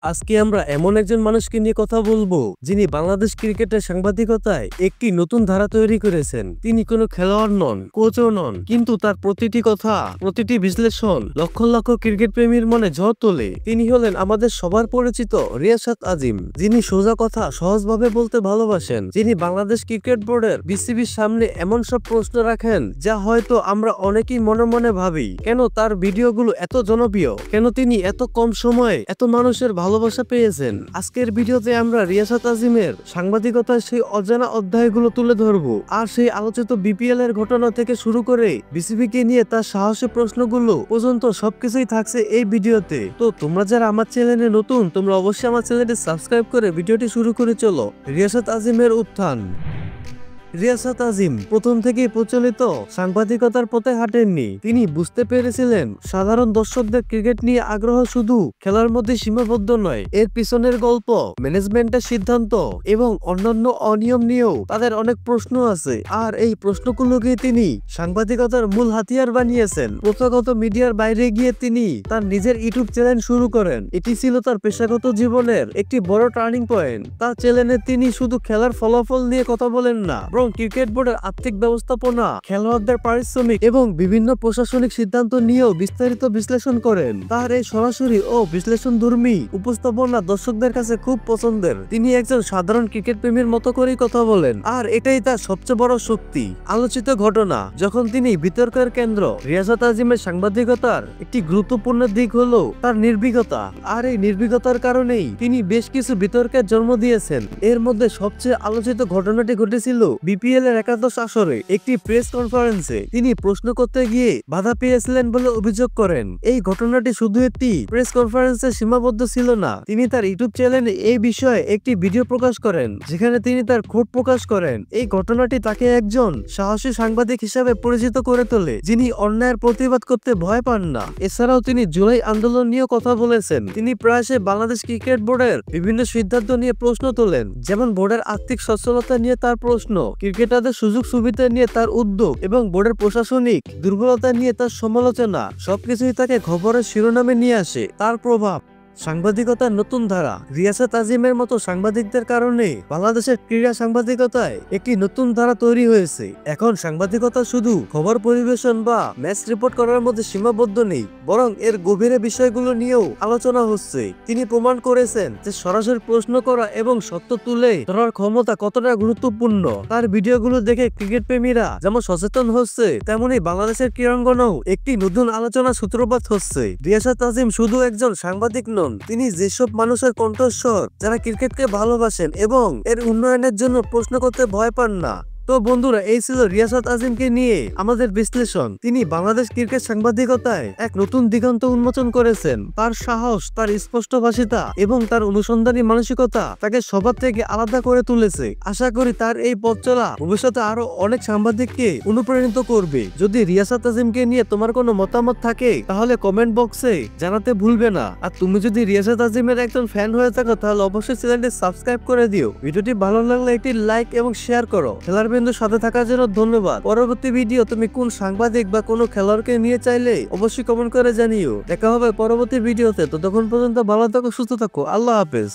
আজকে আমরা এমন একজন মানুষকে নিয়ে কথা বলবো যিনি বাংলাদেশ ক্রিকেটের সাংবাদিকতায় একটি নতুন ধারা তৈরি করেছেন। তিনি কোনো খেলোয়াড় নন, কোচও নন, কিন্তু তার প্রতিটি কথা, প্রতিটি বিশ্লেষণ লক্ষ লক্ষ ক্রিকেট প্রেমীর মনে ঝড় তোলে। তিনি হলেন আমাদের সবার পরিচিত রিয়াসাত আজিম, যিনি সোজা কথা সহজভাবে বলতে ভালোবাসেন, যিনি বাংলাদেশ ক্রিকেট বোর্ডের বিসিবির সামনে এমন সব প্রশ্ন রাখেন যা হয়তো আমরা অনেকেই মনে মনে ভাবি, কেন তার ভিডিওগুলো এত জনপ্রিয়, কেন তিনি এত কম সময়ে এত মানুষের ভালোবাসা পেয়েছেন। আজকের ভিডিওতে আমরা রিয়াসাত আজিমের সাংবাদিকতার সেই অজানা অধ্যায়গুলো তুলে ধরবো, আর সেই আলোচিত বিপিএল এর ঘটনা থেকে শুরু করে বিসিবিকে নিয়ে তার সাহসী প্রশ্নগুলো পর্যন্ত সবকিছুই থাকছে এই ভিডিওতে। তো তোমরা যারা আমার চ্যানেলে নতুন, তোমরা অবশ্যই আমার চ্যানেলটি সাবস্ক্রাইব করে ভিডিওটি শুরু করে চলো। রিয়াসাত আজিমের উত্থান। রিয়াসাত আজিম প্রথম থেকেই প্রচলিত সাংবাদিকতার পথে হাঁটেননি। তিনি বুঝতে পেরেছিলেন সাধারণ দর্শকদের ক্রিকেট নিয়ে আগ্রহ শুধু খেলার মধ্যে সীমাবদ্ধ নয়, এর পিছনের গল্প, ম্যানেজমেন্টের সিদ্ধান্ত এবং অন্যান্য অনিয়ম নিয়েও তাদের অনেক প্রশ্ন আছে। আর এই প্রশ্নগুলোকে তিনি সাংবাদিকতার মূল হাতিয়ার বানিয়েছেন। প্রথাগত মিডিয়ার বাইরে গিয়ে তিনি তার নিজের ইউটিউব চ্যানেল শুরু করেন। এটি ছিল তার পেশাগত জীবনের একটি বড় টার্নিং পয়েন্ট। তার চ্যানেলে তিনি শুধু খেলার ফলাফল নিয়ে কথা বলেন না, বরং ক্রিকেট বোর্ডের আর্থিক ব্যবস্থাপনা, খেলোয়াড়দের পারিশ্রমিক এবং বিভিন্ন প্রশাসনিক সিদ্ধান্ত নিয়েও বিস্তারিত বিশ্লেষণ করেন। তার এই সরাসরি ও বিশ্লেষণধর্মী উপস্থাপনা দর্শকদের কাছে খুব পছন্দের। তিনি একজন সাধারণ ক্রিকেট প্রেমীর মতো করেই কথা বলেন, আর এটাই তার সবচেয়ে বড় শক্তি। আলোচিত ঘটনা। যখন তিনি বিতর্কের কেন্দ্র। রিয়াসাত আজিমের সাংবাদিকতার একটি গুরুত্বপূর্ণ দিক হলো তার নির্ভীকতা, আর এই নির্ভীকতার কারণেই তিনি বেশ কিছু বিতর্কের জন্ম দিয়েছেন। এর মধ্যে সবচেয়ে আলোচিত ঘটনাটি ঘটেছিল বিপিএল এর একাদশ আসরে একটি প্রেস কনফারেন্সে তিনি প্রশ্ন করতে গিয়ে বাধা পেয়েছিলেন বলে অভিযোগ করেন। এই ঘটনাটি শুধু একটি প্রেস কনফারেন্সে সীমাবদ্ধ ছিল না, তিনি তার ইউটিউব চ্যানেলে এই বিষয়ে একটি ভিডিও প্রকাশ করেন, যেখানে তিনি তার ক্ষোভ প্রকাশ করেন। এই ঘটনাটি তাকে একজন সাহসী সাংবাদিক হিসেবে পরিচিত করে তোলে, যিনি অন্যায়ের প্রতিবাদ করতে ভয় পান না। এছাড়াও তিনি জুলাই আন্দোলন নিয়েও কথা বলেছেন। তিনি প্রায়শই বাংলাদেশ ক্রিকেট বোর্ডের বিভিন্ন সিদ্ধান্ত নিয়ে প্রশ্ন তোলেন, যেমন বোর্ডের আর্থিক সচ্ছলতা নিয়ে তার প্রশ্ন, ক্রিকেটারদের সুযোগ সুবিধা নিয়ে তার উদ্যোগ এবং বোর্ডের প্রশাসনিক দুর্বলতা নিয়ে তার সমালোচনা। সবকিছুই তাকে খবরের শিরোনামে নিয়ে আসে। তার প্রভাব। সাংবাদিকতার নতুন ধারা। রিয়াসাত আজিমের মতো সাংবাদিকদের কারণে বাংলাদেশের ক্রীড়া সাংবাদিকতায় একটি নতুন ধারা তৈরি হয়েছে। এখন সাংবাদিকতা শুধু খবর পরিবেশন বা ম্যাচ রিপোর্ট করার মধ্যে সীমাবদ্ধ নেই, বরং এর গভীরে বিষয়গুলো নিয়েও আলোচনা হচ্ছে। তিনি প্রমাণ করেছেন যে সরাসরি প্রশ্ন করা এবং সত্য তুলে ধরার ক্ষমতা কতটা গুরুত্বপূর্ণ। তার ভিডিওগুলো দেখে ক্রিকেট প্রেমীরা যেমন সচেতন হচ্ছে, তেমনি বাংলাদেশের ক্রীড়াঙ্গনেও একটি নতুন আলোচনা সূত্রপাত হচ্ছে। রিয়াসাত আজিম শুধু একজন সাংবাদিক নন, তিনি যেসব মানুষের কণ্ঠস্বর যারা ক্রিকেটকে ভালোবাসেন এবং এর উন্নয়নের জন্য প্রশ্ন করতে ভয় পান না। তো বন্ধুরা, এই ছিল রিয়াসাত আজিমকে নিয়ে আমাদের বিশ্লেষণ। তিনি বাংলাদেশ ক্রিকেট সাংবাদিকতায় এক নতুন দিগন্ত উন্মোচন করেছেন। তার সাহস, তার স্পষ্টভাষিতা এবং তার অনুসন্ধানী মানসিকতা তাকে সবার থেকে আলাদা করে তুলেছে। আশা করি তার এই পথ চলা ভবিষ্যতে আরো অনেক সাংবাদিককে অনুপ্রাণিত করবে। যদি রিয়াসাত আজিমকে নিয়ে তোমার কোনো মতামত থাকে তাহলে কমেন্ট বক্সে জানাতে ভুলবে না। আর তুমি যদি রিয়াসাত আজিমের একজন ফ্যান হয়ে থাকো তাহলে অবশ্যই চ্যানেলটি সাবস্ক্রাইব করে দিও। ভিডিওটি ভালো লাগলে একটি লাইক এবং শেয়ার করো। খেলার সাথে থাকার জন্য ধন্যবাদ। পরবর্তী ভিডিও তুমি কোন সাংবাদিক বা কোন খেলোয়াড়কে নিয়ে চাইলে অবশ্যই কমেন্ট করে জানিও। দেখা হবে পরবর্তী ভিডিওতে। ততক্ষণ পর্যন্ত ভালো থাকো, সুস্থ থাকো। আল্লাহ হাফেজ।